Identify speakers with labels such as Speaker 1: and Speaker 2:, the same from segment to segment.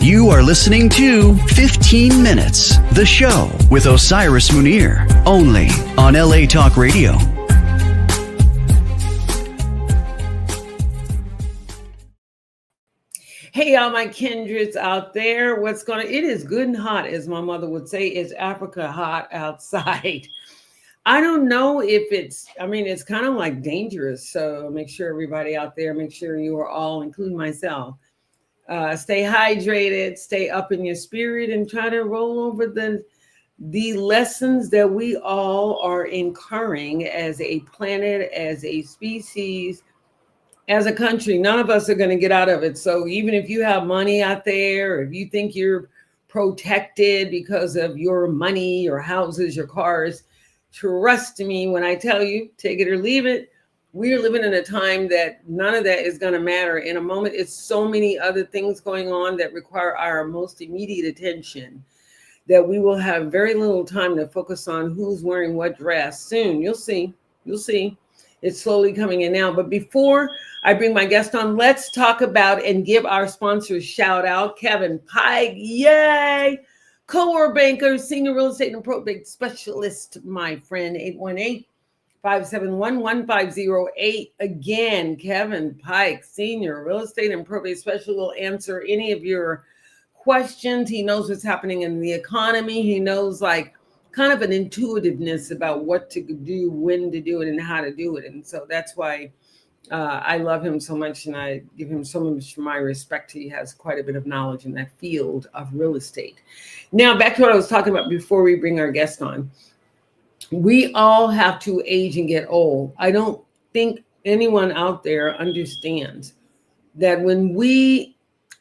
Speaker 1: You are listening to 15 Minutes, the show with Osiris Munir, only on LA Talk Radio.
Speaker 2: Hey, y'all, my kindreds out there. It is good and hot, as my mother would say. It's Africa hot outside. I don't know if it's kind of like dangerous. So make sure everybody out there, make sure you are all, including myself, stay hydrated, stay up in your spirit, and try to roll over the lessons that we all are incurring as a planet, as a species, as a country. None of us are going to get out of it. So even if you have money out there, if you think you're protected because of your money, your houses, your cars, trust me when I tell you, take it or leave it. We're living in a time that none of that is going to matter. In a moment, it's so many other things going on that require our most immediate attention that we will have very little time to focus on who's wearing what dress. Soon, you'll see. It's slowly coming in now. But before I bring my guest on, let's talk about and give our sponsors shout out. Kevin Pike, yay! Cowork banker, senior real estate and probate specialist, my friend, 818-571-1508. Again, Kevin Pike, senior real estate and probate specialist, will answer any of your questions. He knows what's happening in the economy. He knows kind of an intuitiveness about what to do, when to do it, and how to do it. And so that's why I love him so much, and I give him so much of my respect. He has quite a bit of knowledge in that field of real estate. Now, back to what I was talking about before we bring our guest on. We all have to age and get old. I don't think anyone out there understands that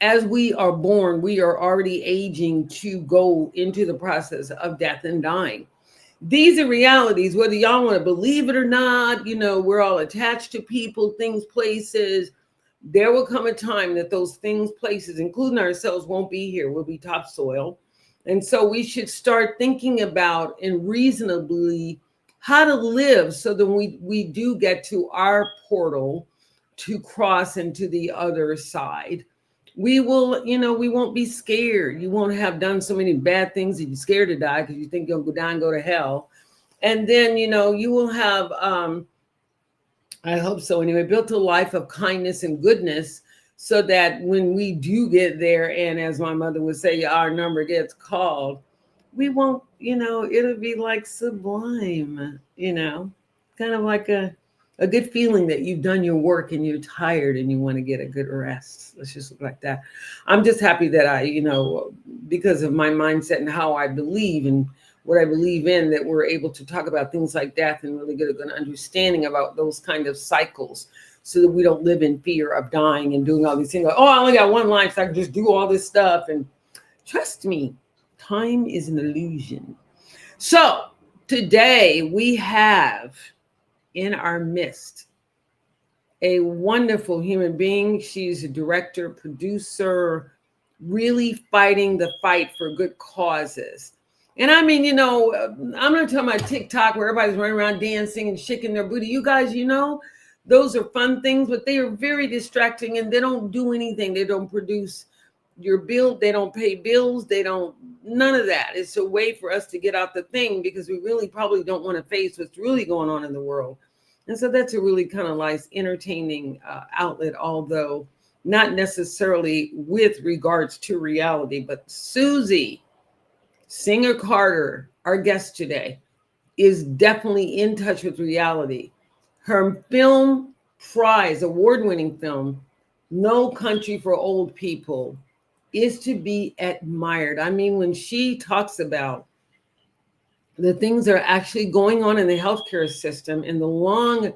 Speaker 2: as we are born, we are already aging to go into the process of death and dying. These are realities, whether y'all want to believe it or not. We're all attached to people, things, places. There will come a time that those things, places, including ourselves, won't be here. We'll be topsoil. And so we should start thinking about and reasonably how to live so that we do get to our portal to cross into the other side. We will, we won't be scared. You won't have done so many bad things that you're scared to die because you think you'll go down and go to hell. And then, you will have, I hope so anyway, built a life of kindness and goodness so that when we do get there, and as my mother would say, our number gets called, we won't, it'll be like sublime, kind of like a good feeling that you've done your work and you're tired and you want to get a good rest. Let's just look like that. I'm just happy that I, because of my mindset and how I believe and what I believe in, that we're able to talk about things like death and really get a good understanding about those kind of cycles so that we don't live in fear of dying and doing all these things. Like, I only got one life, so I can just do all this stuff. And trust me, time is an illusion. So today we have in our midst a wonderful human being. She's a director, producer, really fighting the fight for good causes. And I mean, I'm not talking about TikTok where everybody's running around dancing and shaking their booty. You guys, those are fun things, but they are very distracting and they don't do anything. They don't produce your bill. They don't pay bills. None of that. It's a way for us to get out the thing because we really probably don't want to face what's really going on in the world. And so that's a really kind of nice, entertaining outlet, although not necessarily with regards to reality. But Susie Singer-Carter, our guest today, is definitely in touch with reality. Her film prize, award-winning film, No Country for Old People, is to be admired. I mean, when she talks about the things that are actually going on in the healthcare system, in the long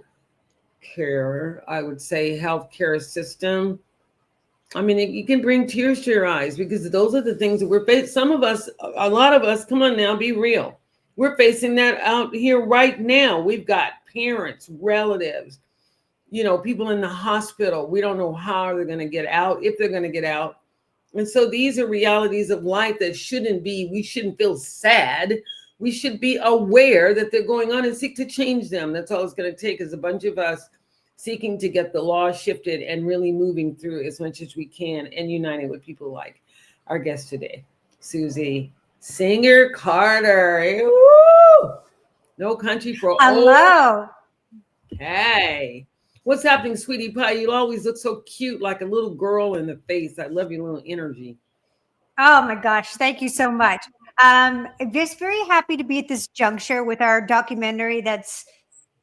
Speaker 2: care, I would say, healthcare system, I mean, you can bring tears to your eyes because those are the things that we're facing. Some of us, a lot of us, come on now, be real. We're facing that out here right now. We've got parents, relatives, people in the hospital. We don't know how they're going to get out, if they're going to get out. And so these are realities of life that we shouldn't feel sad. We should be aware that they're going on and seek to change them. That's all it's going to take is a bunch of us seeking to get the law shifted and really moving through as much as we can and uniting with people like our guest today, Susie Singer-Carter. Woo! No Country for Old.
Speaker 3: Hello.
Speaker 2: Hey. What's happening, sweetie pie? You always look so cute, like a little girl in the face. I love your little energy.
Speaker 3: Oh my gosh, thank you so much. Just very happy to be at this juncture with our documentary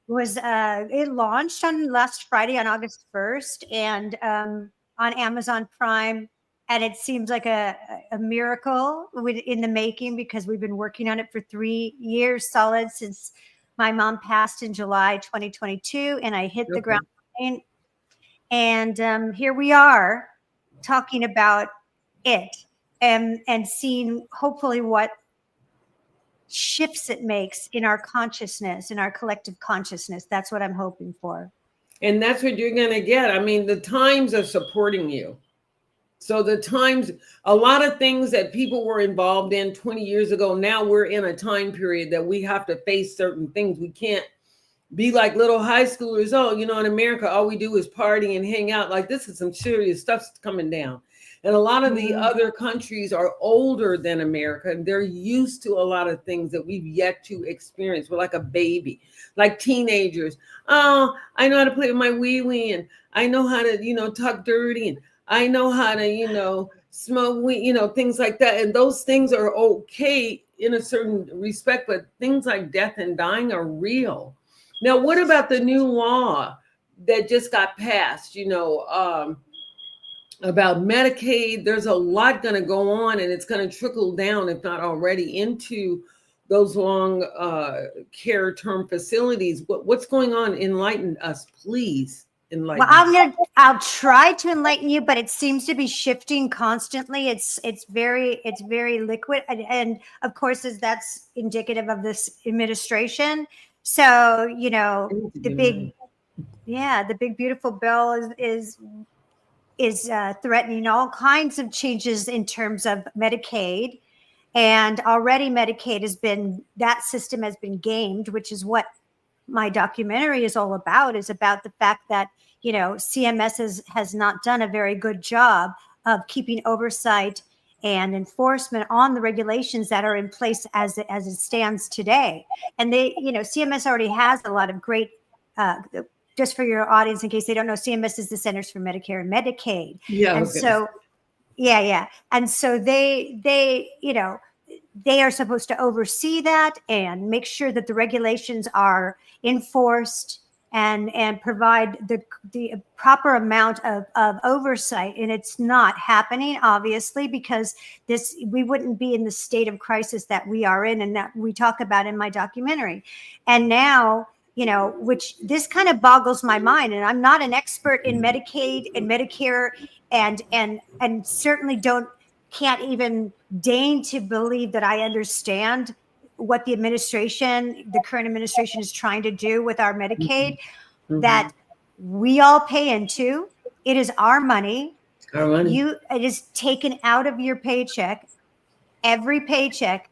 Speaker 3: it launched on last Friday on August 1st and on Amazon Prime. And it seems like a miracle in the making because we've been working on it for 3 years solid since my mom passed in July 2022 and I hit the ground running. And here we are talking about it and seeing hopefully what shifts it makes in our consciousness, in our collective consciousness. That's what I'm hoping for.
Speaker 2: And that's what you're going to get. I mean, the times are supporting you. So the times, a lot of things that people were involved in 20 years ago, now we're in a time period that we have to face certain things. We can't be like little high schoolers. Oh, you know, in America, all we do is party and hang out. Like, this is some serious stuff's coming down. And a lot of the other countries are older than America, and they're used to a lot of things that we've yet to experience. We're like a baby, like teenagers. Oh, I know how to play with my wee-wee, and I know how to, you know, talk dirty, and I know how to, you know, smoke weed, you know, things like that. And those things are okay in a certain respect, but things like death and dying are real. Now, what about the new law that just got passed, you know, about Medicaid? There's a lot going to go on, and it's going to trickle down, if not already, into those long care term facilities. What's going on? Enlighten us, please. Enlighten.
Speaker 3: Well, I'll try to enlighten you, but it seems to be shifting constantly. It's very liquid, and of course, that's indicative of this administration. So, you know, the big beautiful bill is threatening all kinds of changes in terms of Medicaid. And already that system has been gamed, which is what my documentary is all about, is about the fact that, you know, CMS has not done a very good job of keeping oversight and enforcement on the regulations that are in place as it stands today. And CMS already has a lot of great, just for your audience, in case they don't know, CMS is the Centers for Medicare and Medicaid.
Speaker 2: Yeah.
Speaker 3: And so, yeah. And so they, you know, they are supposed to oversee that and make sure that the regulations are enforced and provide the proper amount of oversight. And it's not happening, obviously, because we wouldn't be in the state of crisis that we are in and that we talk about in my documentary. And now, you know, which this kind of boggles my mind. And I'm not an expert in Medicaid and Medicare and certainly can't even deign to believe that I understand what the current administration is trying to do with our Medicaid, that we all pay into. It is our money. It is taken out of your paycheck. Every paycheck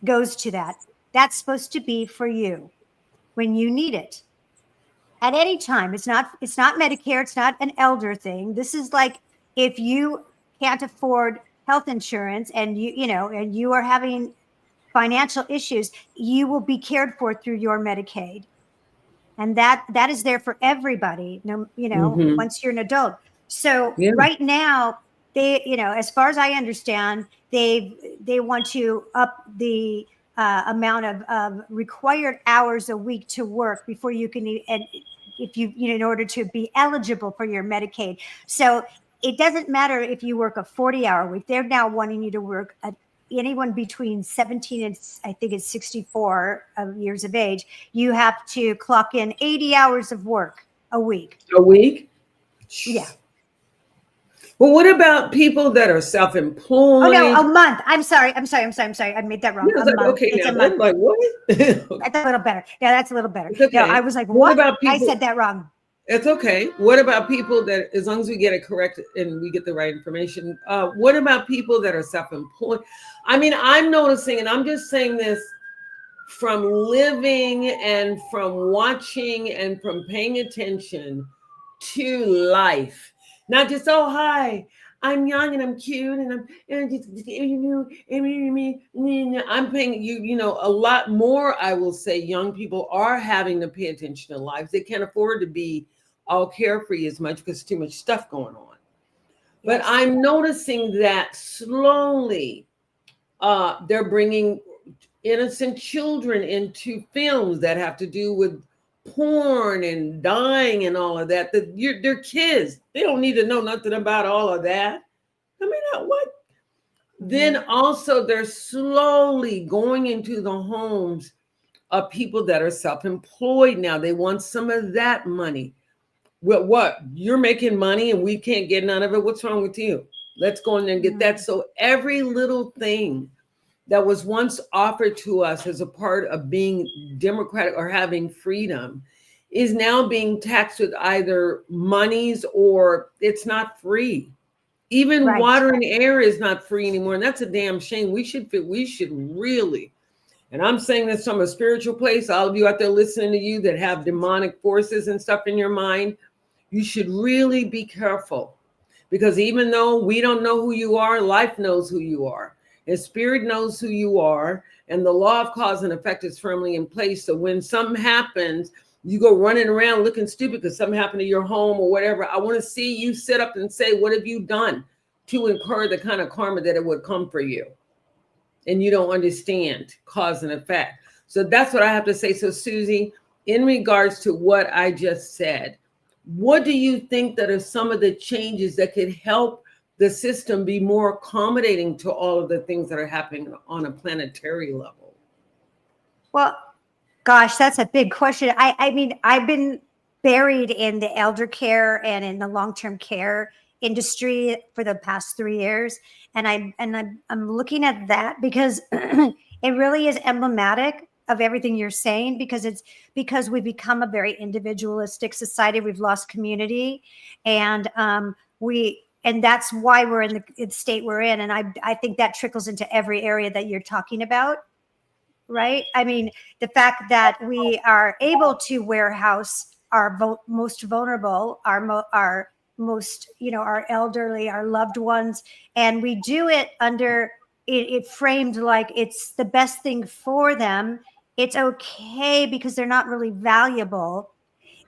Speaker 3: goes to that. That's supposed to be for you when you need it at any time. It's not Medicare. It's not an elder thing. This is like, if you can't afford health insurance and you are having financial issues, you will be cared for through your Medicaid. And that is there for everybody, once you're an adult. So right now, they, as far as I understand, they want to up the amount of required hours a week to work before you can, and if you in order to be eligible for your Medicaid. So it doesn't matter if you work a 40-hour week. They're now wanting you to work anyone between 17 and I think it's 64 years of age. You have to clock in 80 hours of work a week.
Speaker 2: A week?
Speaker 3: Yeah.
Speaker 2: Well, what about people that are self-employed?
Speaker 3: Oh no, a month. I'm sorry. I made that wrong.
Speaker 2: Yeah, like, okay, it's a month. Like what?
Speaker 3: That's a little better. Yeah, that's a little better.
Speaker 2: It's okay.
Speaker 3: No, I was like, what?
Speaker 2: About people?
Speaker 3: I said that wrong.
Speaker 2: It's okay. What about people that, as long as we get it correct and we get the right information, what about people that are self-employed? I mean, I'm noticing, and I'm just saying this from living and from watching and from paying attention to life. Not just, oh, hi, I'm young and I'm cute and I'm paying you, a lot more. I will say young people are having to pay attention to lives. They can't afford to be all carefree as much because too much stuff going on. But
Speaker 3: Yes.
Speaker 2: I'm noticing that slowly they're bringing innocent children into films that have to do with porn and dying and all of that. They're kids. They don't need to know nothing about all of that. I mean, what? Then also they're slowly going into the homes of people that are self-employed now. They want some of that money. Well, what? You're making money and we can't get none of it. What's wrong with you? Let's go in there and get that. So every little thing that was once offered to us as a part of being democratic or having freedom is now being taxed with either monies or it's not free. Even
Speaker 3: Right.
Speaker 2: water and air is not free anymore. And that's a damn shame. We should really, and I'm saying this from a spiritual place, all of you out there listening to you that have demonic forces and stuff in your mind, you should really be careful. Because even though we don't know who you are, life knows who you are. And spirit knows who you are. And the law of cause and effect is firmly in place. So when something happens, you go running around looking stupid because something happened to your home or whatever. I want to see you sit up and say, what have you done to incur the kind of karma that it would come for you? And you don't understand cause and effect. So that's what I have to say. So Susie, in regards to what I just said, what do you think that are some of the changes that could help the system be more accommodating to all of the things that are happening on a planetary level?
Speaker 3: Well, gosh, that's a big question. I mean, I've been buried in the elder care and in the long-term care industry for the past 3 years, and I'm looking at that because it really is emblematic of everything you're saying, because we've become a very individualistic society. We've lost community, and that's why we're in the state we're in. And I think that trickles into every area that you're talking about, right? I mean, the fact that we are able to warehouse our most vulnerable, our most, our elderly, our loved ones, and we do it under it framed like it's the best thing for them. It's okay because they're not really valuable,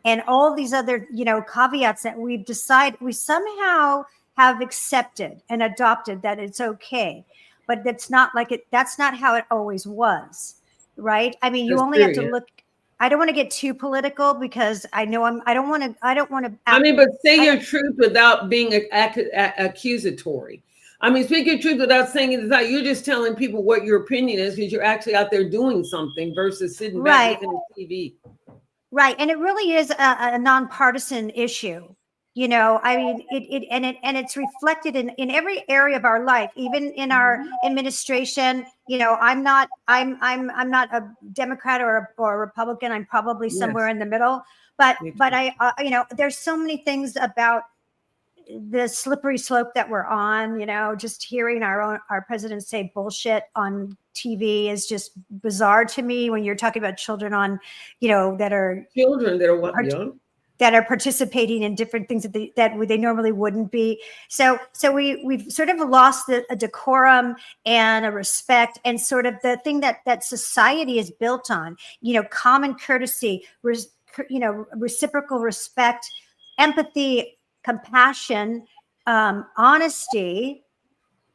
Speaker 3: and all these other, caveats that we somehow have accepted and adopted, that it's okay. But that's not how it always was, right? I mean, you only have to look. I don't want to get too political because I know I don't want to.
Speaker 2: I mean, but say your truth without being accusatory. I mean, speak your truth without saying it's not. You're just telling people what your opinion is because you're actually out there doing something versus sitting back looking at TV.
Speaker 3: Right. And it really is a nonpartisan issue. I mean, it's reflected in every area of our life, even in our administration. I'm not a Democrat or a Republican. I'm probably somewhere in the middle. But I there's so many things about the slippery slope that we're on. Just hearing our president say bullshit on TV is just bizarre to me. When you're talking about children on, that are
Speaker 2: children that are what, young,
Speaker 3: that are participating in different things that they normally wouldn't be. So we've sort of lost a decorum and a respect, and sort of the thing that society is built on. Common courtesy, reciprocal respect, empathy, compassion, honesty,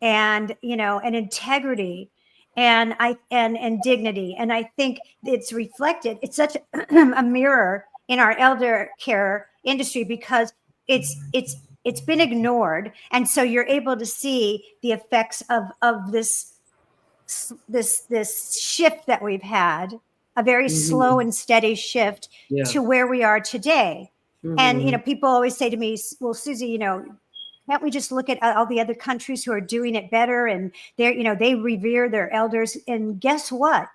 Speaker 3: and and integrity, and dignity. And I think it's reflected. It's such a mirror in our elder care industry because it's been ignored, and so you're able to see the effects of this shift that we've had, a very slow and steady shift to where we are today. And people always say to me, well, Susie, can't we just look at all the other countries who are doing it better, and they revere their elders? And guess what?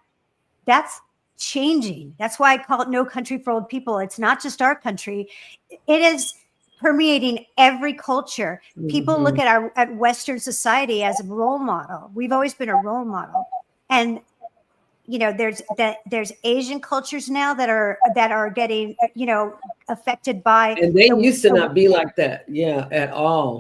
Speaker 3: That's changing. That's why I call it No Country for Old People. It's not just our country. It is permeating every culture. People look at Western society as a role model. We've always been a role model. And there's Asian cultures now that are getting affected by,
Speaker 2: and they used to not be like that, at all.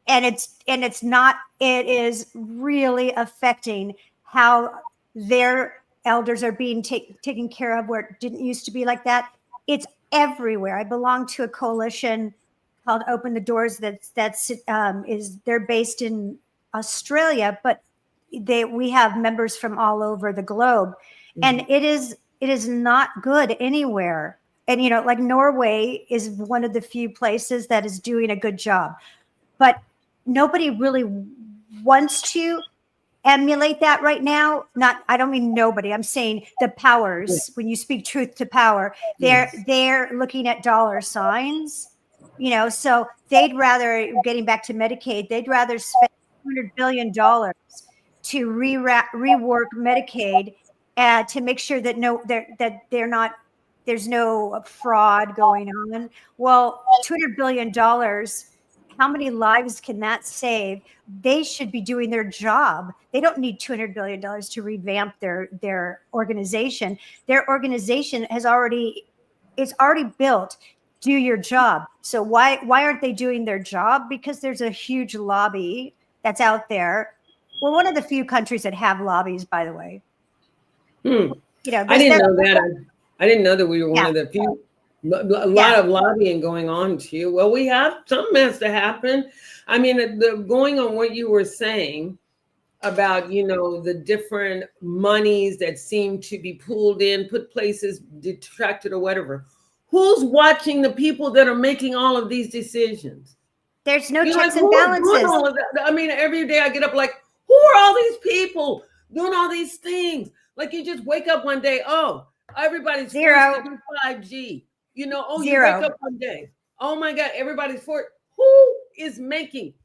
Speaker 3: and it's not, it is really affecting how their elders are being taken care of, where it didn't used to be like that. It's everywhere. I belong to a coalition called Open the Doors they're based in Australia, but we have members from all over the globe. And it is not good anywhere. And like Norway is one of the few places that is doing a good job, but nobody really wants to emulate that right now. I don't mean nobody, I'm saying the powers. When you speak truth to power, they're looking at dollar signs, so they'd rather, getting back to Medicaid, they'd rather spend $200 billion to rework Medicaid to make sure that there's no fraud going on. Well, $200 billion, how many lives can that save? They should be doing their job. They don't need $200 billion to revamp their organization. Their organization is already built. Do your job. So why aren't they doing their job? Because there's a huge lobby that's out there. We're one of the few countries that have lobbies, by the way.
Speaker 2: I didn't know that. I didn't know that we were one of the few. A lot of lobbying going on too. Well, we have, something has to happen. I mean, going on what you were saying about, the different monies that seem to be pulled in, put places, detracted or whatever. Who's watching the people that are making all of these decisions?
Speaker 3: There's no checks and balances.
Speaker 2: All of that? I mean, every day I get up like, who are all these people doing all these things? Like you just wake up one day, oh, everybody's forced to do 5G.
Speaker 3: Zero.
Speaker 2: You wake up one day, oh my God, everybody's for it. Who is making?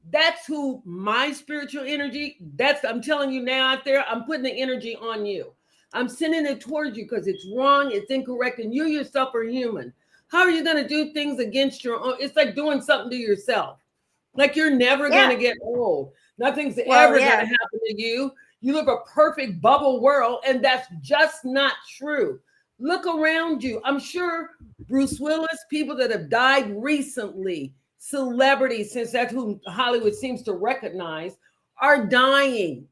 Speaker 2: That's who my spiritual energy, I'm telling you now out there, I'm putting the energy on you. I'm sending it towards you because it's wrong, it's incorrect, and you yourself are human. How are you going to do things against your own? It's like doing something to yourself. Like you're never going to get old. Nothing's ever going to happen to you. You live a perfect bubble world, and that's just not true. Look around you. I'm sure Bruce Willis, people that have died recently, celebrities, since that's who Hollywood seems to recognize, are dying.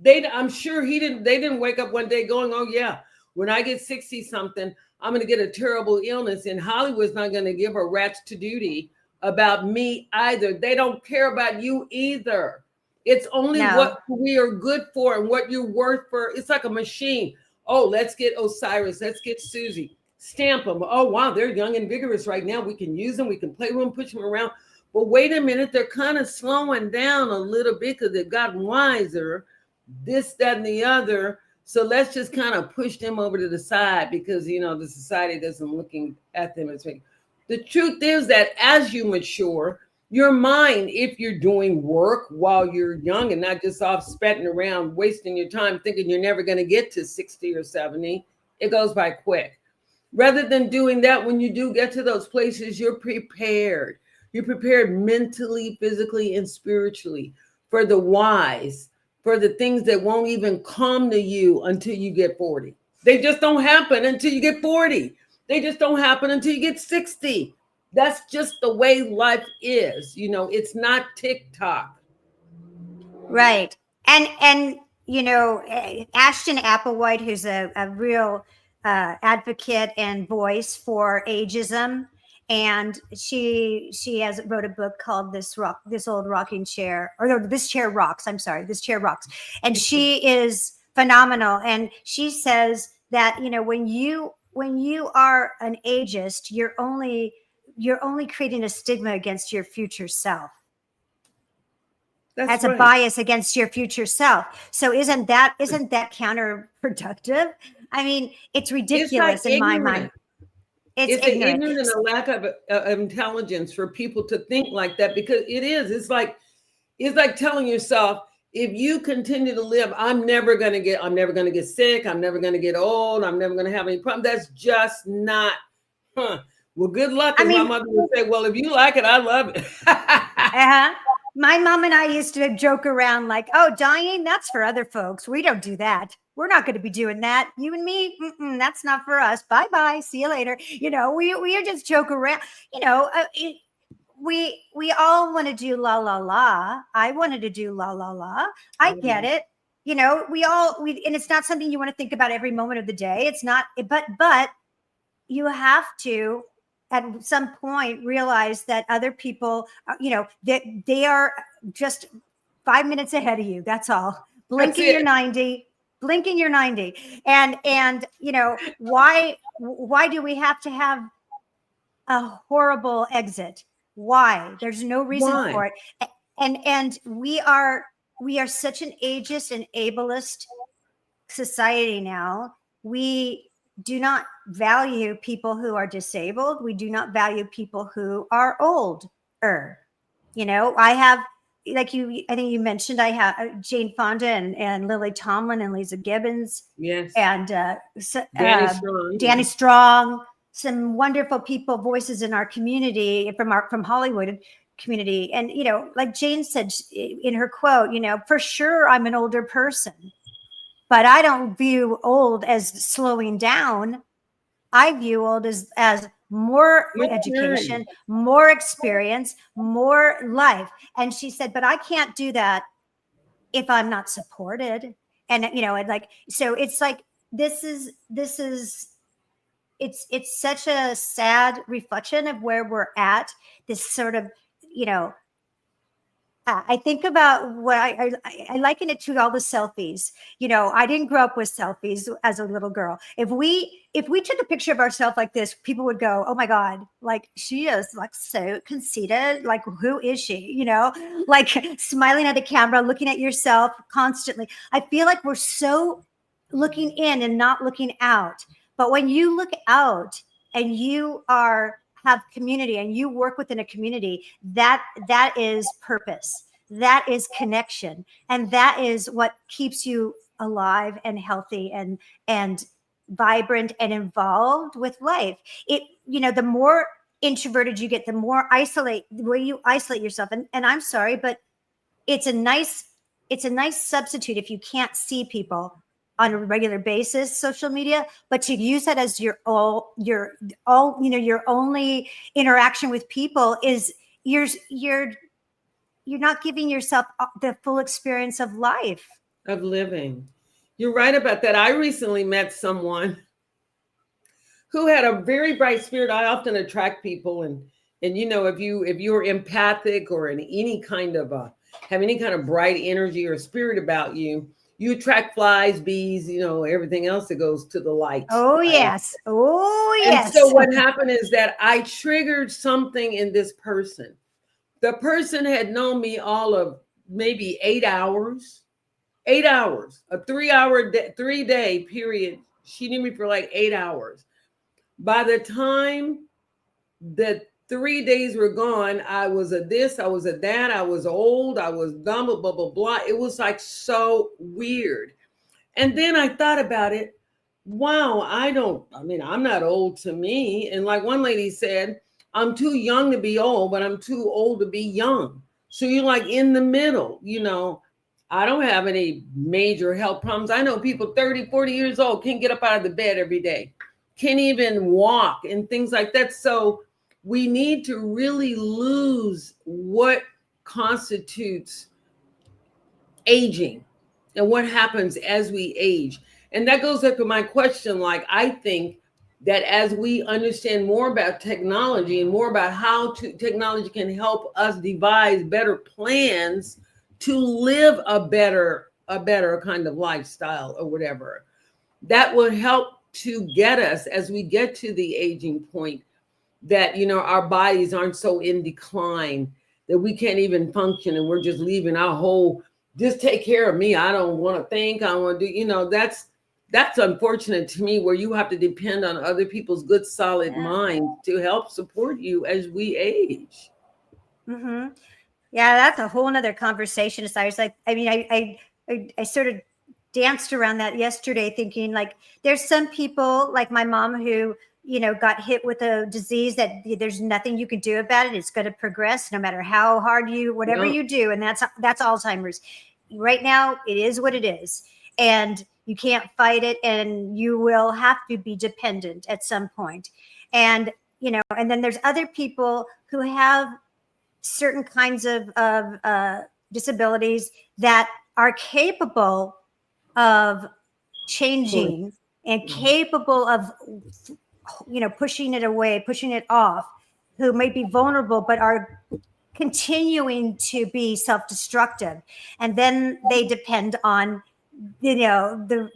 Speaker 2: I'm sure they didn't wake up one day going, oh yeah, when I get 60 something, I'm going to get a terrible illness, and Hollywood's not going to give a rat's to duty about me either. They don't care about you either. It's only what we are good for and what you're worth for. It's like a machine. Oh, let's get Osiris. Let's get Susie. Stamp them. Oh, wow, they're young and vigorous right now. We can use them. We can play with them, push them around. But wait a minute, they're kind of slowing down a little bit because they've gotten wiser, this, that, and the other. So let's just kind of push them over to the side because, the society doesn't looking at them as well. The truth is that as you mature, your mind, if you're doing work while you're young and not just off spatting around, wasting your time thinking you're never going to get to 60 or 70, it goes by quick. Rather than doing that, when you do get to those places, you're prepared. You're prepared mentally, physically, and spiritually for the whys, for the things that won't even come to you until you get 40. They just don't happen until you get 40. They just don't happen until you get 60. That's just the way life is. It's not TikTok.
Speaker 3: Right. And Ashton Applewhite, who's a real advocate and voice for ageism, and she wrote a book called This Old Rocking Chair, or no, This Chair Rocks. I'm sorry, This Chair Rocks. And she is phenomenal. And she says that, when you are an ageist, you're only creating a stigma against your future self. That's right. A bias against your future self. So isn't that counterproductive? I mean, it's ridiculous in my mind. It's ignorant
Speaker 2: and a lack of intelligence for people to think like that, because it is. It's like telling yourself, if you continue to live, I'm never going to get sick. I'm never going to get old. I'm never going to have any problem. That's just not. Well, good luck. My mother would say, well, if you like it, I love it.
Speaker 3: My mom and I used to joke around like, oh, dying, that's for other folks. We don't do that. We're not going to be doing that. You and me, that's not for us. Bye-bye. See you later. We just joke around. we all want to do la la la. I wanted to do la la la. I get it. You know, and it's not something you want to think about every moment of the day. It's not, but you have to at some point realize that other people, you know, that they are just 5 minutes ahead of you. That's all. Blinking you're 90. Blinking you're 90. And you know, why do we have to have a horrible exit? Why? There's no reason for it. And we are such an ageist and ableist society now. We do not value people who are disabled. We do not value people who are older. You know, I have, like I think you mentioned, I have Jane Fonda and Lily Tomlin and Lisa Gibbons.
Speaker 2: Yes.
Speaker 3: And Danny Strong, some wonderful people, voices in our community from Hollywood community. And, you know, like Jane said in her quote, you know, for sure I'm an older person, but I don't view old as slowing down. I view old as more education, more experience, more life. And she said, but I can't do that if I'm not supported. And, you know, and like, so it's like, it's such a sad reflection of where we're at. This sort of, you know, I think about what I liken it to all the selfies. You know, I didn't grow up with selfies as a little girl. If we took a picture of ourselves like this, people would go, "Oh my God, like she is like so conceited. Like who is she?" You know, like smiling at the camera, looking at yourself constantly. I feel like we're so looking in and not looking out. But when you look out and you have community and you work within a community, that is purpose, that is connection, and that is what keeps you alive and healthy and vibrant and involved with life. It, you know, the more introverted you get, the more you isolate yourself. And I'm sorry, but it's a nice substitute if you can't see people on a regular basis, social media, but to use that as your only interaction with people is you're not giving yourself the full experience of life,
Speaker 2: of living. You're right about that. I recently met someone who had a very bright spirit. I often attract people, and you know, if you're empathic or in any kind of have any kind of bright energy or spirit about you, you attract flies, bees, you know, everything else that goes to the light.
Speaker 3: Oh, right? Yes. Oh, yes.
Speaker 2: And so what happened is that I triggered something in this person. The person had known me all of maybe 8 hours, a 3-day period. She knew me for like 8 hours. By the time the 3 days were gone, I was a this, I was a that, I was old, I was dumb, blah, blah, blah. It was like so weird. And then I thought about it. Wow, I'm not old to me. And like one lady said, I'm too young to be old, but I'm too old to be young. So you're like in the middle, you know. I don't have any major health problems. I know people 30, 40 years old can't get up out of the bed every day, can't even walk and things like that. So we need to really lose what constitutes aging and what happens as we age. And that goes up to my question. Like, I think that as we understand more about technology and more about how technology can help us devise better plans to live a better kind of lifestyle or whatever, that will help to get us as we get to the aging point, that, you know, our bodies aren't so in decline that we can't even function and we're just leaving our whole, just take care of me. I don't want to think, I want to do, you know, that's unfortunate to me, where you have to depend on other people's good, solid mind to help support you as we age.
Speaker 3: Mm-hmm. Yeah, that's a whole nother conversation. So I was like, I mean, I sort of danced around that yesterday, thinking like there's some people like my mom who, you know, got hit with a disease that there's nothing you can do about it. It's going to progress no matter how hard whatever you do. And that's Alzheimer's. Right now, it is what it is. And you can't fight it, and you will have to be dependent at some point. And, you know, and then there's other people who have certain kinds of disabilities that are capable of changing and capable of, pushing it away, pushing it off, who might be vulnerable but are continuing to be self-destructive, and then they depend on the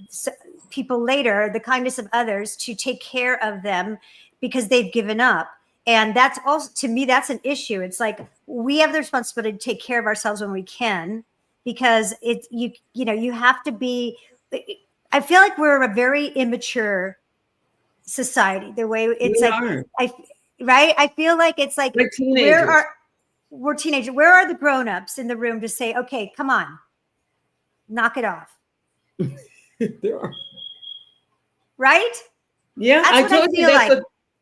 Speaker 3: people later, the kindness of others, to take care of them because they've given up. And that's also, to me, that's an issue. It's like we have the responsibility to take care of ourselves when we can, because it's you have to be. I feel like we're a very immature society. The way it's right. I feel like it's like we're teenagers. Where are the grown-ups in the room to say, okay, come on, knock it off?
Speaker 2: There are.
Speaker 3: Right?
Speaker 2: Yeah, I told you that's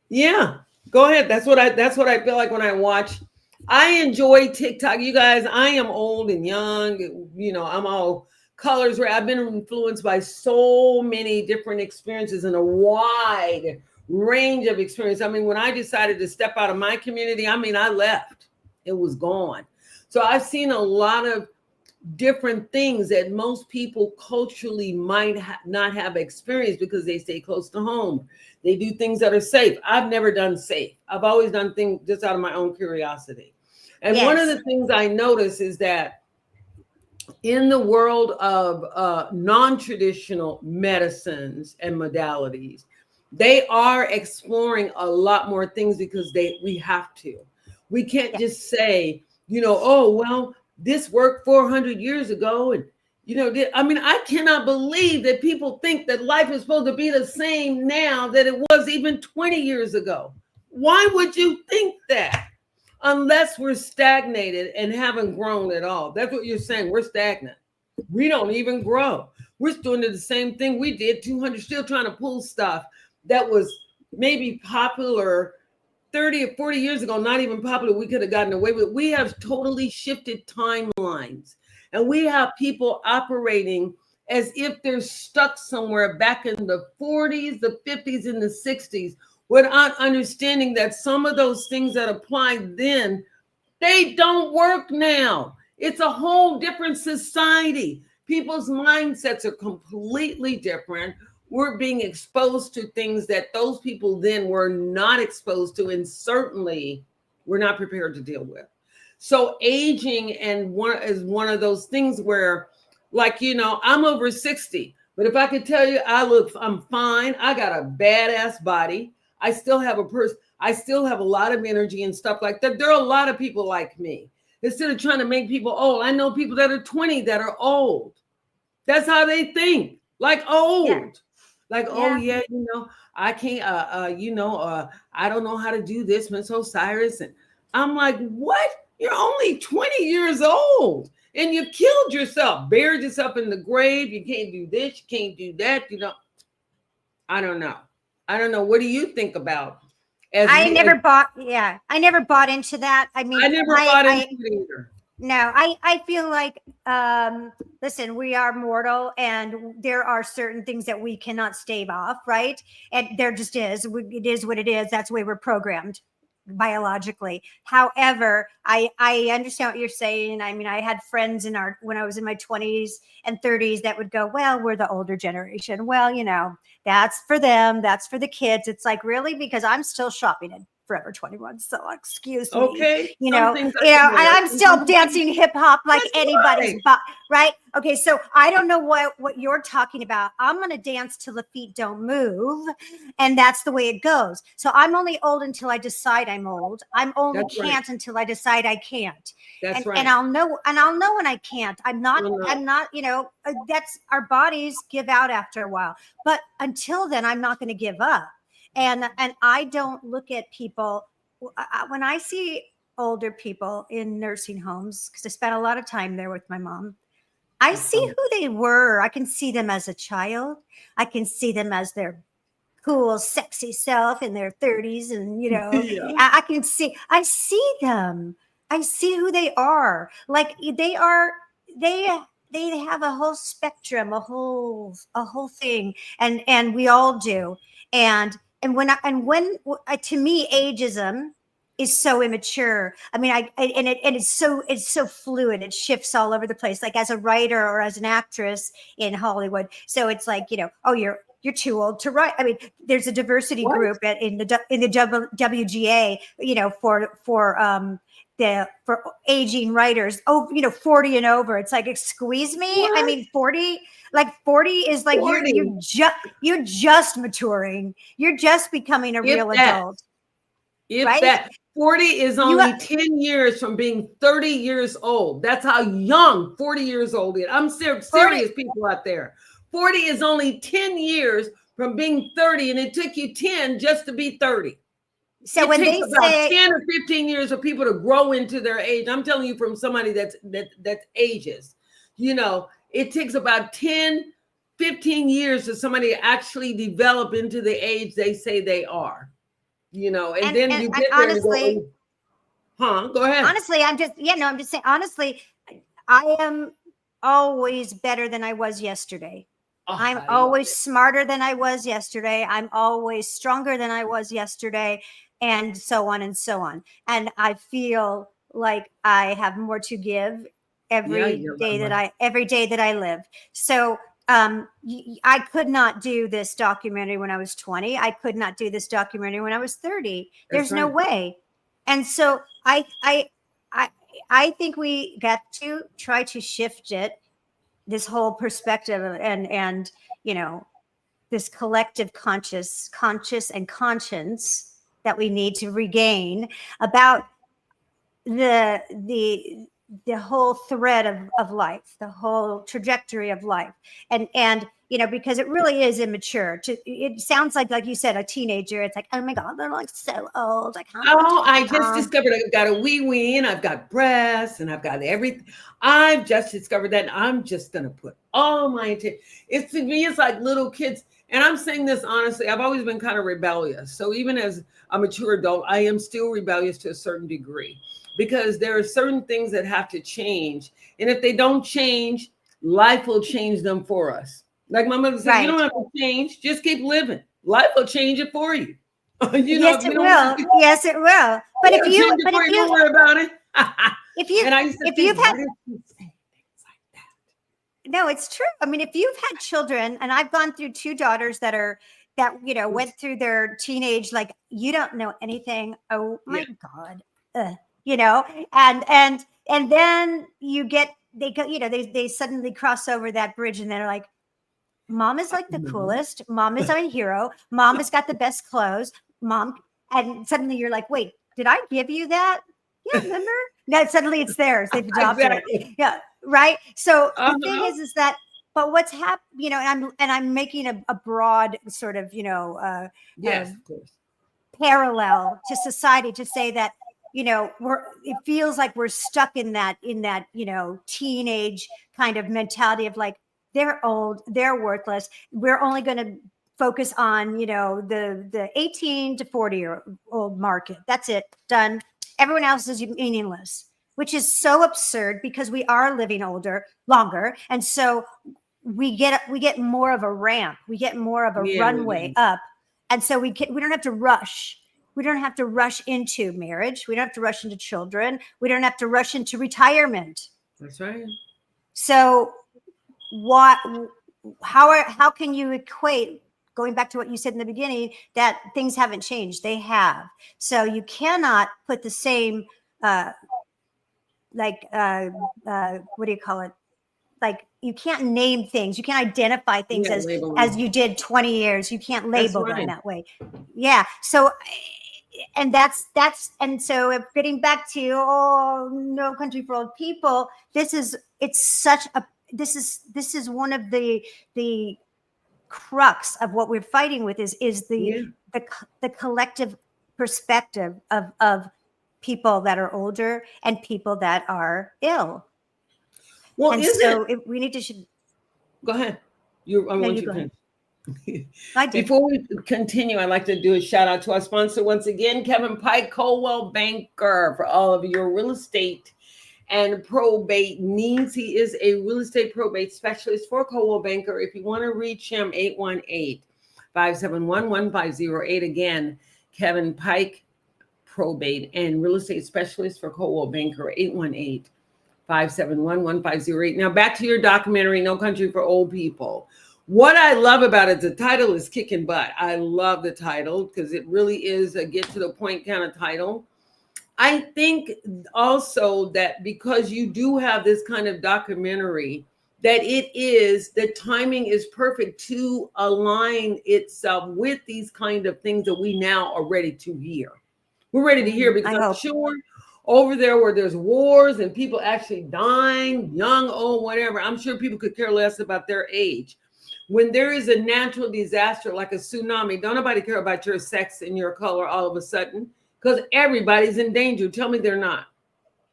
Speaker 2: yeah. Go ahead. That's what I feel like when I watch. I enjoy TikTok. You guys, I am old and young. I'm all colors. I've been influenced by so many different experiences and a wide range of experience. I mean, when I decided to step out of my community, I left. It was gone. So I've seen a lot of different things that most people culturally might not have experienced because they stay close to home. They do things that are safe. I've never done safe. I've always done things just out of my own curiosity. And one of the things I notice is that in the world of non-traditional medicines and modalities, they are exploring a lot more things because we have to. We can't just say, oh, well, this worked 400 years ago. And, I cannot believe that people think that life is supposed to be the same now that it was even 20 years ago. Why would you think that? Unless we're stagnated and haven't grown at all. That's what you're saying. We're stagnant. We don't even grow. We're still doing the same thing we did 200, still trying to pull stuff that was maybe popular 30 or 40 years ago, not even popular. We could have gotten away with it. We have totally shifted timelines, and we have people operating as if they're stuck somewhere back in the 40s, the 50s, and the 60s, without understanding that some of those things that applied then, they don't work now. It's a whole different society. People's mindsets are completely different. We're being exposed to things that those people then were not exposed to, and certainly were not prepared to deal with. So aging is one of those things where, like, I'm over 60, but if I could tell you, I'm fine. I got a badass body. I still have I still have a lot of energy and stuff like that. There are a lot of people like me. Instead of trying to make people old, I know people that are 20 that are old. That's how they think, like old. Yeah. Like, oh yeah, I can't, I don't know how to do this, Miss Osiris. And I'm like, what? You're only 20 years old and you killed yourself, buried yourself in the grave. You can't do this, you can't do that. I don't know. What do you think about?
Speaker 3: I never bought into that. I mean,
Speaker 2: I never bought into it either.
Speaker 3: No, I feel like, listen, we are mortal and there are certain things that we cannot stave off, right? And there just is. It is what it is. That's the way we're programmed biologically. However, I understand what you're saying. I mean, I had friends when I was in my 20s and 30s that would go, well, we're the older generation. Well, that's for them. That's for the kids. It's like, really? Because I'm still shopping at Forever 21. So excuse me.
Speaker 2: Okay.
Speaker 3: I'm still dancing hip hop like anybody's right. Okay. So I don't know what you're talking about. I'm going to dance till the feet don't move. And that's the way it goes. So I'm only old until I decide I'm old. I'm only can't until I decide I can't.
Speaker 2: That's right.
Speaker 3: And I'll know when I can't. I'm not, that's, our bodies give out after a while, but until then, I'm not going to give up. And I don't look at people when I see older people in nursing homes, because I spent a lot of time there with my mom. I see who they were. I can see them as a child. I can see them as their cool, sexy self in their 30s. And, I see them. I see who they are. Like they have a whole spectrum, a whole thing. And we all do. And when to me, ageism is so immature. I mean, it's so fluid. It shifts all over the place. Like as a writer or as an actress in Hollywood, so it's like, oh, you're too old to write. I mean, there's a diversity group in the WGA, for aging writers. Oh, 40 and over. It's like, excuse me.
Speaker 2: What?
Speaker 3: I mean, 40 is like
Speaker 2: 40.
Speaker 3: you're just maturing. You're just becoming a real adult.
Speaker 2: If that 40 is only 10 years from being 30 years old. That's how young 40 years old is. I'm serious, people out there. 40 is only 10 years from being 30, and it took you 10 just to be 30.
Speaker 3: So when they say
Speaker 2: 10 or 15 years for people to grow into their age, I'm telling you from somebody that ages, it takes about 10, 15 years for somebody to actually develop into the age they say they are. And then you get there
Speaker 3: honestly,
Speaker 2: and go ahead.
Speaker 3: Honestly, I'm just saying, honestly, I am always better than I was yesterday. I'm always smarter than I was yesterday. I'm always stronger than I was yesterday, and so on and so on. And I feel like I have more to give every day that I live. So I could not do this documentary when I was 20. I could not do this documentary when I was 30. There's no way. And so I think we got to try to shift this whole perspective and this collective conscious and conscience that we need to regain about the whole thread of life, the whole trajectory of life. And because it really is immature. It sounds like you said, a teenager. It's like, oh my God, they're like so old. I can't.
Speaker 2: I just discovered I've got a wee, and I've got breasts, and I've got everything. I've just discovered that, and I'm just gonna put all my attention. To me, it's like little kids. And I'm saying this honestly, I've always been kind of rebellious. So even as a mature adult, I am still rebellious to a certain degree, because there are certain things that have to change. And if they don't change, life will change them for us. Like my mother said, You don't have to change, just keep living. Life will change it for you.
Speaker 3: Yes, it will. Yes, it will. But if you
Speaker 2: don't worry about it.
Speaker 3: If you've had No, it's true. I mean, if you've had children, and I've gone through two daughters that went through their teenage, like, you don't know anything. Oh my God. And then they suddenly cross over that bridge, and they're like, Mom is like the coolest. Mom is our hero. Mom has got the best clothes. Mom. And suddenly you're like, wait, did I give you that? Yeah, remember? No, suddenly it's theirs. They've adopted it. Yeah. Right. So the thing is that, but what's happened, and I'm making a broad sort of, parallel to society to say that, it feels like we're stuck in that, teenage kind of mentality of like, they're old, they're worthless. We're only going to focus on, the 18 to 40-year-old market. That's it. Done. Everyone else is meaningless, which is so absurd, because we are living longer. And so we get more of a ramp. We get more of a runway up. And so we don't have to rush. We don't have to rush into marriage. We don't have to rush into children. We don't have to rush into retirement.
Speaker 2: That's right.
Speaker 3: So how can you equate, going back to what you said in the beginning, that things haven't changed? They have. So you cannot put the same, what do you call it? Like, you can't name things. You can't identify things as you did 20 years. You can't label them that way. Yeah. So, and so getting back to, No Country for Old People, this is one of the crux of what we're fighting with is the collective perspective of people that are older and people that are ill.
Speaker 2: Well,
Speaker 3: we need to
Speaker 2: go ahead. Before we continue, I'd like to do a shout out to our sponsor once again, Kevin Pike, Coldwell Banker, for all of your real estate and probate needs. He is a real estate probate specialist for Coldwell Banker. If you want to reach him, 818-571-1508. Again, Kevin Pike, probate and real estate specialist for Coldwell Banker, 818-571-1508. Now back to your documentary, No Country for Old People. What I love about it, the title is Kicking Butt. I love the title because it really is a get to the point kind of title. I think also that because you do have this kind of documentary, that the timing is perfect to align itself with these kind of things that we now are ready to hear. We're ready to hear because I'm sure over there where there's wars and people actually dying, young, old, whatever, I'm sure people could care less about their age. When there is a natural disaster like a tsunami, don't nobody care about your sex and your color all of a sudden because everybody's in danger. Tell me they're not.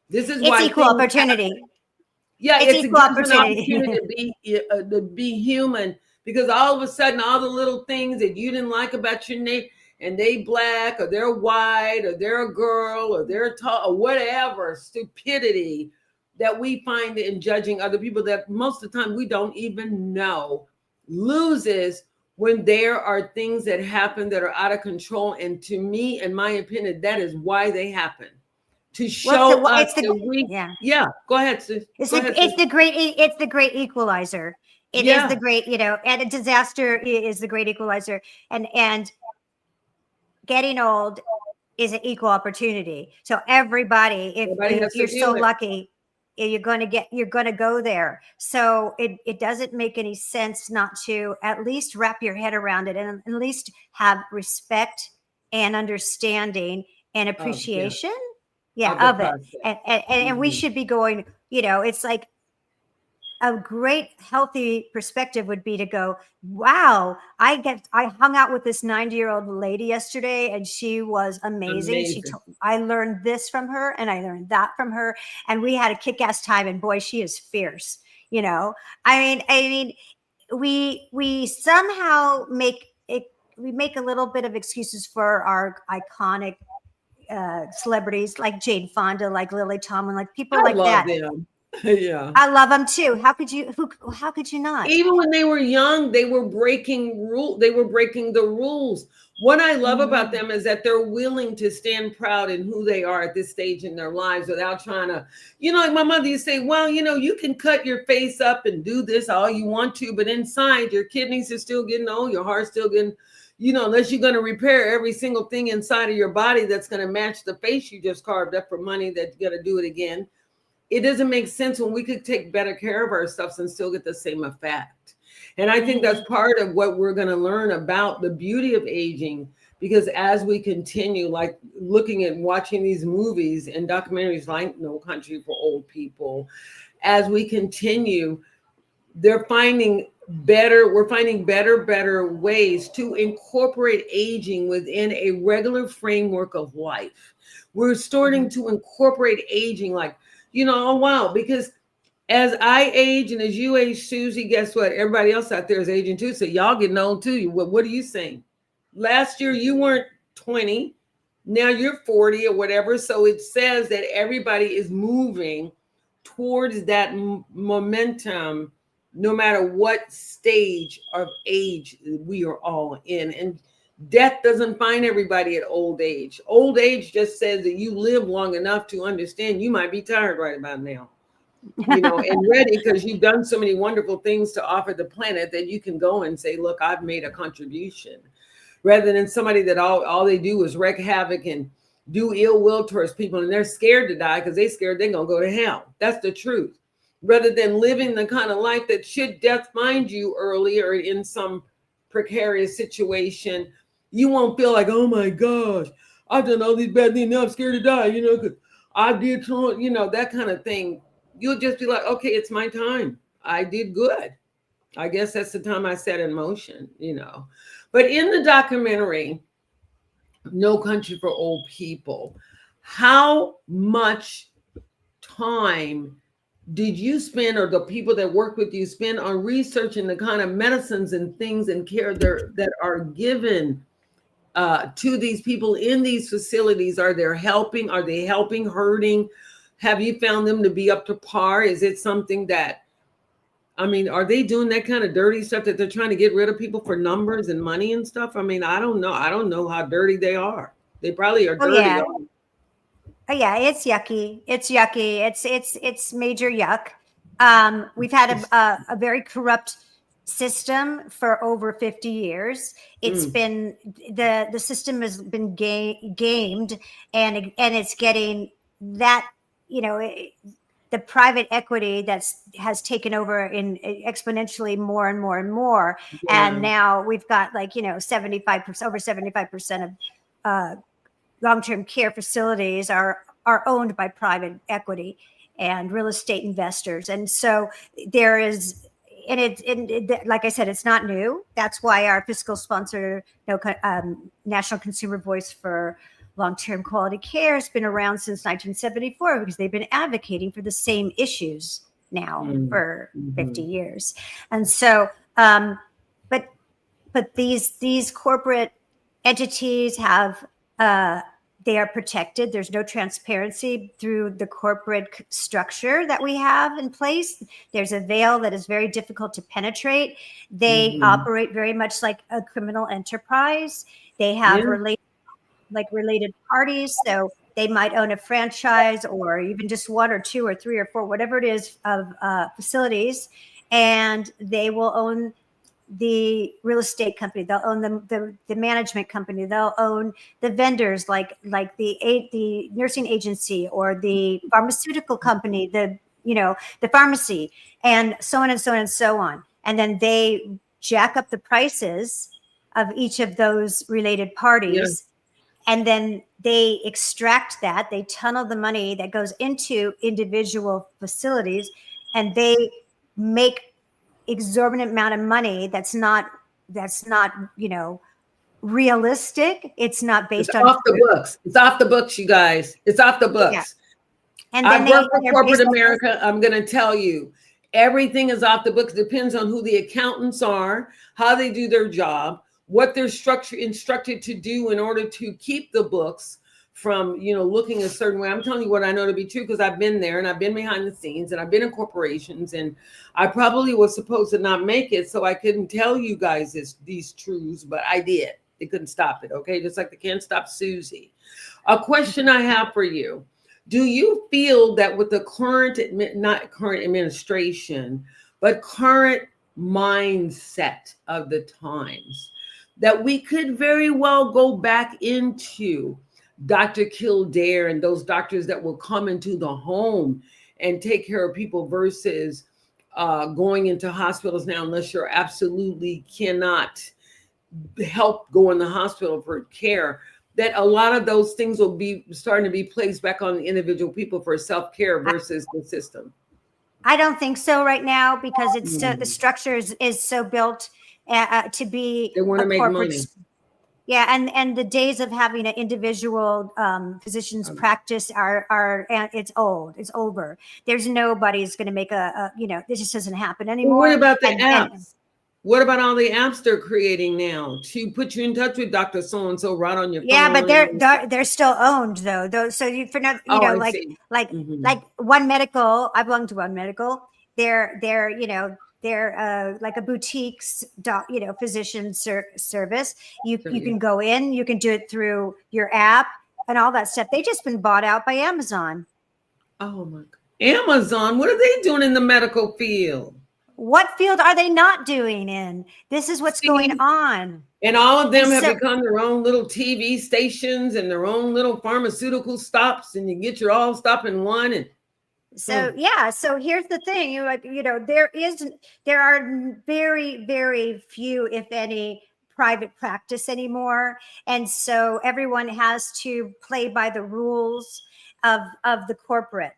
Speaker 2: This is why
Speaker 3: it's equal opportunity.
Speaker 2: Yeah, it's
Speaker 3: equal opportunity
Speaker 2: to be human because all of a sudden, all the little things that you didn't like about your neighbor, and they black or they're white or they're a girl or they're tall or whatever stupidity that we find in judging other people that most of the time we don't even know loses when there are things that happen that are out of control. And to me, in my opinion, that is why they happen. To show us that we, go ahead, Sis.
Speaker 3: It's the great equalizer. It is the great, and a disaster is the great equalizer. And getting old is an equal opportunity. So everybody, if you're so lucky, you're going to go there. So it doesn't make any sense not to at least wrap your head around it and at least have respect and understanding and appreciation. Of it. And we should be going, it's like a great healthy perspective would be to go, wow, I hung out with this 90-year-old lady yesterday and she was amazing. I learned this from her and I learned that from her. And we had a kick-ass time and boy, she is fierce. I mean, we somehow make a little bit of excuses for our iconic celebrities like Jane Fonda, like Lily Tomlin, like people like that.
Speaker 2: Them. Yeah,
Speaker 3: I love them too. How could you not?
Speaker 2: Even when they were young, they were breaking the rules. What I love about them is that they're willing to stand proud in who they are at this stage in their lives without trying to, like my mother used to say, well, you can cut your face up and do this all you want to, but inside your kidneys are still getting old, your heart's still getting, unless you're going to repair every single thing inside of your body that's going to match the face you just carved up for money that's going to do it again. It doesn't make sense when we could take better care of ourselves and still get the same effect. And I think that's part of what we're going to learn about the beauty of aging, because as we continue, like looking at watching these movies and documentaries like No Country for Old People, as we continue, we're finding better ways to incorporate aging within a regular framework of life. We're starting to incorporate aging like, oh, wow, because as I age and as you age, Susie, guess what? Everybody else out there is aging too. So y'all getting old too. What are you saying? Last year, you weren't 20. Now you're 40 or whatever. So it says that everybody is moving towards that momentum, no matter what stage of age we are all in. And death doesn't find everybody at old age. Old age just says that you live long enough to understand you might be tired right about now, and ready because you've done so many wonderful things to offer the planet that you can go and say, look, I've made a contribution, rather than somebody that all they do is wreak havoc and do ill will towards people. And they're scared to die because they're scared they're going to go to hell. That's the truth. Rather than living the kind of life that should death find you early or in some precarious situation, you won't feel like, oh my gosh, I've done all these bad things. Now I'm scared to die, because I did, that kind of thing. You'll just be like, okay, it's my time. I did good. I guess that's the time I set in motion, But in the documentary, No Country for Old People, how much time did you spend, or the people that work with you spend, on researching the kind of medicines and things and care that are given to these people in these facilities? Are they helping, hurting? Have you found them to be up to par? Is it something that, are they doing that kind of dirty stuff that they're trying to get rid of people for numbers and money and stuff? I don't know. I don't know how dirty they are. They probably are dirty.
Speaker 3: Yeah. Oh, yeah, it's yucky. It's yucky. It's major yuck. We've had a very corrupt system for over 50 years. It's been the system has been gamed, and it's getting that, you know, the private equity has taken over in exponentially more and more and more.
Speaker 2: Yeah.
Speaker 3: And now we've got, like, 75%, over 75% of long-term care facilities are owned by private equity and real estate investors. And so there is, and like I said, it's not new. That's why our fiscal sponsor, National Consumer Voice for Long-Term Quality Care, has been around since 1974, because they've been advocating for the same issues now for 50 years. And so, but these corporate entities have, they are protected. There's no transparency through the corporate structure that we have in place. There's a veil that is very difficult to penetrate. They operate very much like a criminal enterprise. They have related parties. So they might own a franchise, or even just one or two or three or four, whatever it is, of facilities, and they will own the real estate company. They'll own the management company. They'll own the vendors, like the nursing agency or the pharmaceutical company, the pharmacy, and so on and so on and so on. And then they jack up the prices of each of those related parties. And then they extract that, they tunnel the money that goes into individual facilities, and they make exorbitant amount of money that's not realistic. It's not based on
Speaker 2: off the books. It's off the books, you guys. It's off the books.
Speaker 3: Yeah. And
Speaker 2: I
Speaker 3: then
Speaker 2: work for corporate America. I'm going to tell you, everything is off the books. It depends on who the accountants are, how they do their job, what they're instructed to do in order to keep the books from, looking a certain way. I'm telling you what I know to be true, because I've been there, and I've been behind the scenes, and I've been in corporations, and I probably was supposed to not make it, so I couldn't tell you guys these truths, but I did. They couldn't stop it. Okay. Just like they can't stop Susie. A question I have for you. Do you feel that with the not current administration, but current mindset of the times, that we could very well go back into Dr. Kildare and those doctors that will come into the home and take care of people, versus going into hospitals now, unless you're absolutely cannot help go in the hospital for care, that a lot of those things will be starting to be placed back on the individual people for self-care versus the system?
Speaker 3: I don't think so right now, because it's the structure is so built to be,
Speaker 2: they want to make money.
Speaker 3: Yeah, and the days of having an individual physician's practice it's old. It's over. There's nobody's going to make this just doesn't happen anymore.
Speaker 2: Well, what about the apps? What about all the apps they're creating now to put you in touch with Dr. So-and-so right on your phone?
Speaker 3: Yeah, but they're still owned though. So like One Medical. I belong to One Medical. They're like a boutique, physician service. You can go in, you can do it through your app and all that stuff. They just been bought out by Amazon.
Speaker 2: Oh my God. Amazon, what are they doing in the medical field?
Speaker 3: What field are they not doing in? This is what's going on.
Speaker 2: And all of them have become their own little TV stations and their own little pharmaceutical stops, and you get your all stop in one. And
Speaker 3: so here's the thing, there are very, very few, if any, private practice anymore, and so everyone has to play by the rules of the corporate.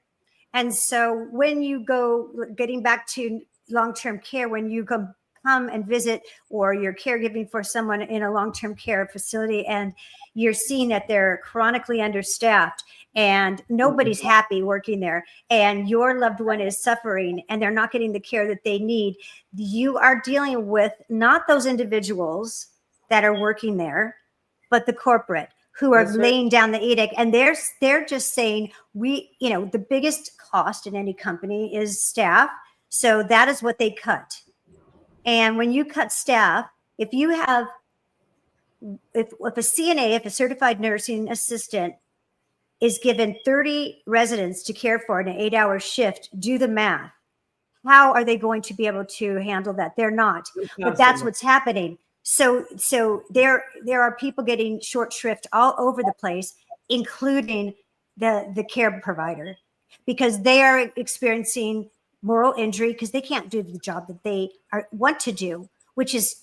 Speaker 3: And so when you go, getting back to long-term care, when you come and visit, or you're caregiving for someone in a long-term care facility, and you're seeing that they're chronically understaffed and nobody's happy working there, and your loved one is suffering and they're not getting the care that they need, you are dealing with not those individuals that are working there, but the corporate who are laying down the edict. And they're just saying, the biggest cost in any company is staff. So that is what they cut. And when you cut staff, if a CNA, if a certified nursing assistant is given 30 residents to care for in an 8-hour shift, do the math. How are they going to be able to handle that? They're not, but that's what's happening. So there are people getting short shrift all over the place, including the care provider, because they are experiencing moral injury because they can't do the job that they want to do, which is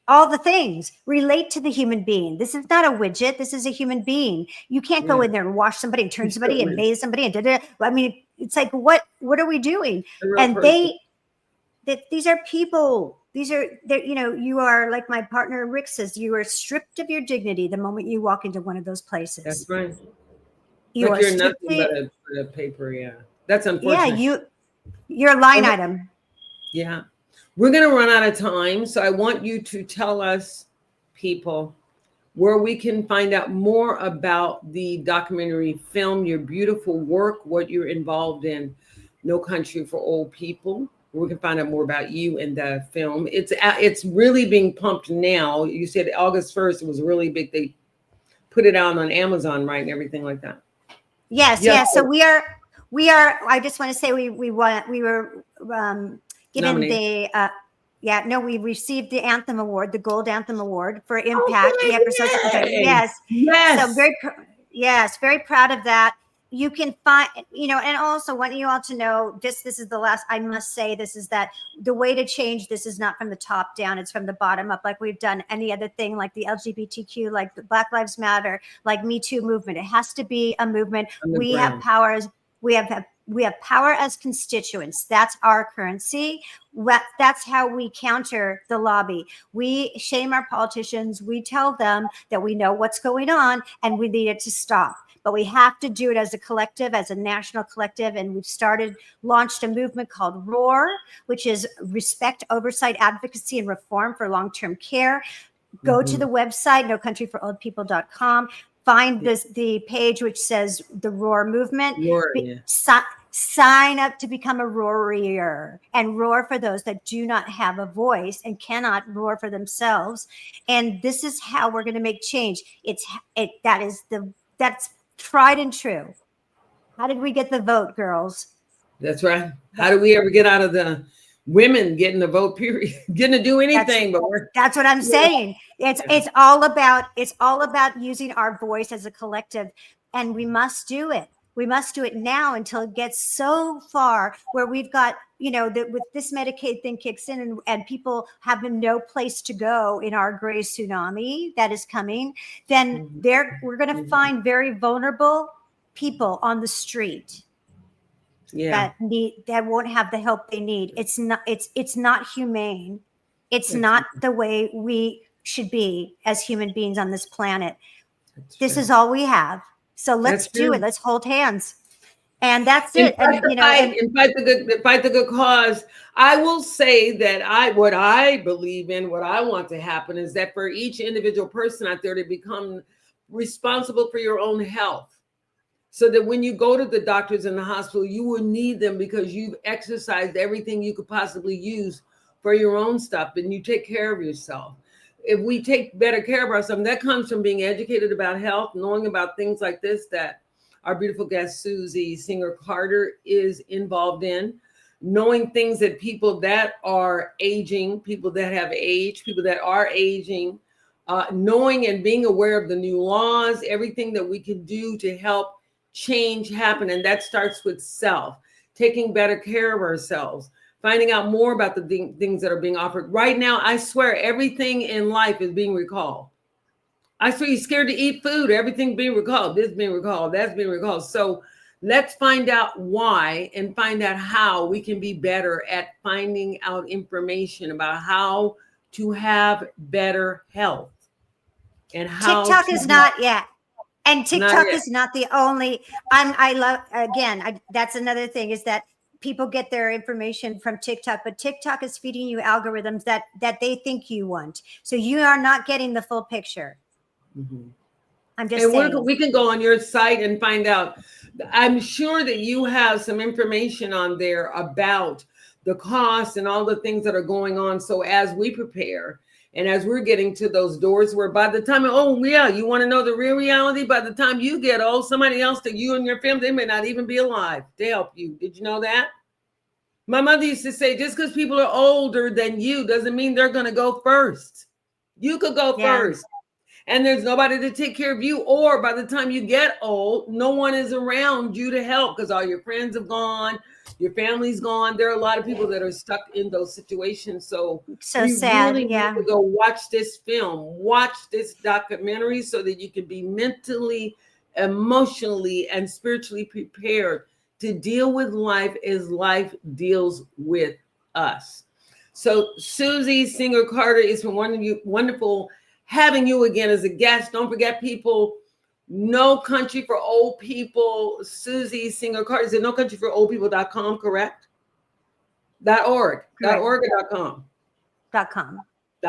Speaker 3: all the things relate to the human being. This is not a widget. This is a human being. You can't go in there and wash somebody and turn somebody and bathe somebody and da-da. I mean, it's like, what are we doing? And these are people. You are, like my partner Rick says, you are stripped of your dignity the moment you walk into one of those places.
Speaker 2: That's right.
Speaker 3: You're
Speaker 2: nothing but a paper. Yeah, that's unfortunate.
Speaker 3: Yeah, you're a line item.
Speaker 2: Yeah, we're gonna run out of time, so I want you to tell us, people, where we can find out more about the documentary film, your beautiful work, what you're involved in, No Country for Old People. We can find out more about you and the film. It's really being pumped now. You said August 1st, it was really big. They put it out on Amazon, right, and everything like that.
Speaker 3: Yes. So we are. I just want to say we were given we received the Anthem Award, the Gold Anthem Award for impact. Yes. So very proud of that. You can find, and also want you all to know, this is the last, I must say, this is that the way to change this is not from the top down, it's from the bottom up, like we've done any other thing, like the LGBTQ, like the Black Lives Matter, like Me Too movement. It has to be a movement. We have powers. We have power as constituents. That's our currency. That's how we counter the lobby. We shame our politicians. We tell them that we know what's going on and we need it to stop. But we have to do it as a collective, as a national collective. And we've launched a movement called ROAR, which is Respect, Oversight, Advocacy, and Reform for Long-Term Care. Go to the website, nocountryforoldpeople.com. Find the page which says the ROAR movement. Sign up to become a roarier and roar for those that do not have a voice and cannot roar for themselves. And this is how we're going to make change. That's tried and true. How did we get the vote, girls? That's right.
Speaker 2: How do we ever get out of the women getting the vote, period, getting to do anything?
Speaker 3: That's what I'm saying. It's all about using our voice as a collective, and we must do it. We must do it now until it gets so far where we've got, with this Medicaid thing kicks in and people have no place to go in our gray tsunami that is coming, then we're going to find very vulnerable people on the street that won't have the help they need. It's not humane. It's not the way we should be as human beings on this planet. This is all we have. So let's do it. Let's hold hands. And that's it.
Speaker 2: Fight the good cause. I will say that what I believe in, what I want to happen is that for each individual person out there to become responsible for your own health. So that when you go to the doctors in the hospital, you will need them because you've exercised everything you could possibly use for your own stuff and you take care of yourself. If we take better care of ourselves, that comes from being educated about health, knowing about things like this that our beautiful guest, Susie Singer-Carter, is involved in, knowing things that people that are aging, people that have aged, people that are aging, knowing and being aware of the new laws, everything that we can do to help change happen. And that starts with self, taking better care of ourselves, finding out more about the things that are being offered. Right now, I swear everything in life is being recalled. I swear you're scared to eat food. Everything's being recalled. This being recalled. That's being recalled. So let's find out why and find out how we can be better at finding out information about how to have better health. And how
Speaker 3: TikTok is not yet. And TikTok is not the only. That's another thing is that people get their information from TikTok, but TikTok is feeding you algorithms that they think you want. So you are not getting the full picture. I'm just saying.
Speaker 2: We can go on your site and find out. I'm sure that you have some information on there about the cost and all the things that are going on. So as we prepare And as we're getting to those doors where by the time, oh yeah, you want to know the real reality? By the time you get old, somebody else that you and your family, they may not even be alive to help you. Did you know that? My mother used to say, just because people are older than you doesn't mean they're going to go first. You could go first. And there's nobody to take care of you. Or by the time you get old, no one is around you to help because all your friends have gone. Your family's gone. There are a lot of people that are stuck in those situations. So
Speaker 3: sad.
Speaker 2: Really need to go watch this film, watch this documentary so that you can be mentally, emotionally, and spiritually prepared to deal with life as life deals with us. So Susie Singer-Carter, it's been wonderful having you again as a guest. Don't forget, people, No Country for Old People, Susie Singer-Carter. Is it nocountryforoldpeople.com, correct? .org. .org or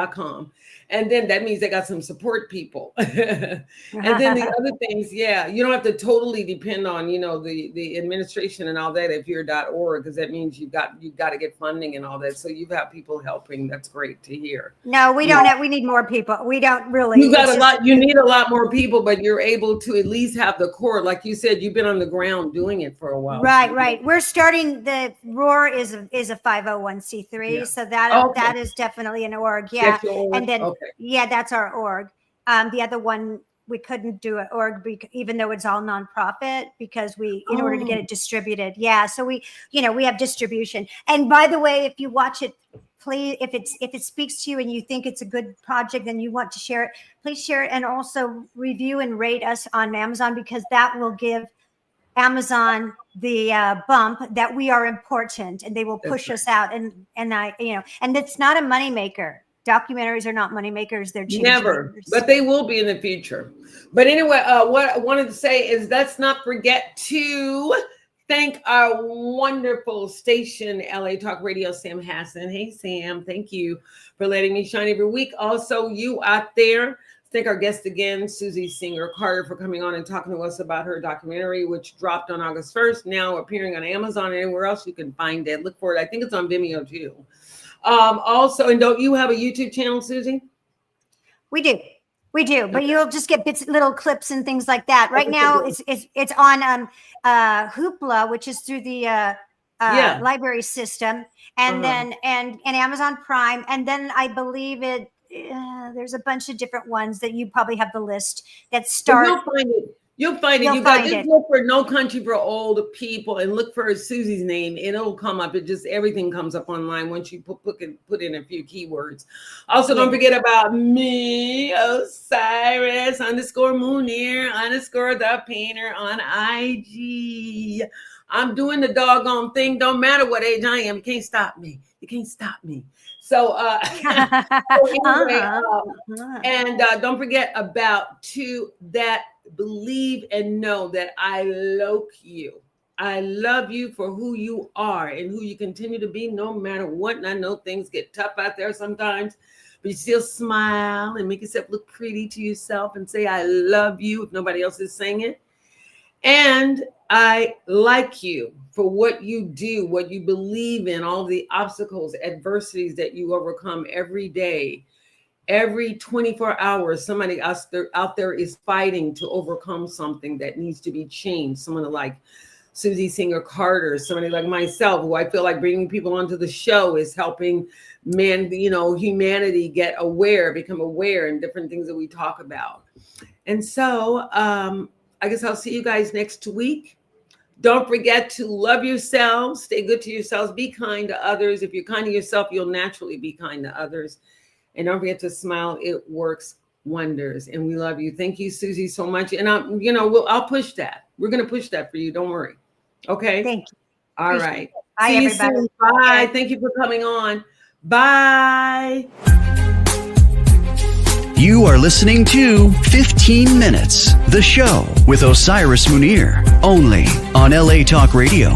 Speaker 2: .com. And then that means they got some support people. And then the other things, you don't have to totally depend on, the administration and all that if you're .org, because that means you've got to get funding and all that. So you've got people helping. That's great to hear.
Speaker 3: No, we don't have, we need more people. We don't really.
Speaker 2: You got you need a lot more people, but you're able to at least have the core. Like you said, you've been on the ground doing it for a while.
Speaker 3: Right. We're starting, the ROAR is a 501c3. So that is definitely an org. Yeah. And then, that's our org. The other one, we couldn't do an org even though it's all nonprofit because in order to get it distributed. Yeah. So we have distribution. And by the way, if you watch it, please, if it speaks to you and you think it's a good project and you want to share it, please share it. And also review and rate us on Amazon, because that will give Amazon the bump that we are important, and they will push us out. And it's not a moneymaker. Documentaries are not money makers. They're
Speaker 2: never, makers. But they will be in the future. But anyway, what I wanted to say is let's not forget to thank our wonderful station, LA Talk Radio, Sam Hassan. Hey, Sam, thank you for letting me shine every week. Also, you out there, thank our guest again, Susie Singer-Carter, for coming on and talking to us about her documentary, which dropped on August 1st, now appearing on Amazon and anywhere else you can find it. Look for it. I think it's on Vimeo too. Also, and don't you have a YouTube channel, Susie?
Speaker 3: We do, but you'll just get little clips and things like that. Right now, it's on Hoopla, which is through the library system, and then and Amazon Prime, and then I believe there's a bunch of different ones that you probably have the list that start.
Speaker 2: You'll find it. You got just look for No Country for Old People and look for Susie's name, and it'll come up. Everything comes up online once you put in a few keywords. Also, don't forget about me, Osiris _Munir _ the painter on IG. I'm doing the doggone thing. Don't matter what age I am. You can't stop me. So, and don't forget about that. Believe and know that I love you. I love you for who you are and who you continue to be, no matter what. And I know things get tough out there sometimes, but you still smile and make yourself look pretty to yourself and say, I love you if nobody else is saying it. And I like you for what you do, what you believe in, all the obstacles, adversities that you overcome every day. Every 24 hours, somebody out there is fighting to overcome something that needs to be changed. Someone like Susie Singer-Carter, somebody like myself, who I feel like bringing people onto the show is helping humanity become aware, and different things that we talk about. And so I guess I'll see you guys next week. Don't forget to love yourselves, stay good to yourselves, be kind to others. If you're kind to yourself, you'll naturally be kind to others. And don't forget to smile. It works wonders. And we love you. Thank you, Susie, so much. And I'll push that. We're going to push that for you. Don't worry. Okay.
Speaker 3: Thank you.
Speaker 2: All right.
Speaker 3: Bye,
Speaker 2: see
Speaker 3: everybody.
Speaker 2: You soon. Bye. Thank you for coming on. Bye.
Speaker 1: You are listening to 15 Minutes, the show with Osiris Munir, only on LA Talk Radio.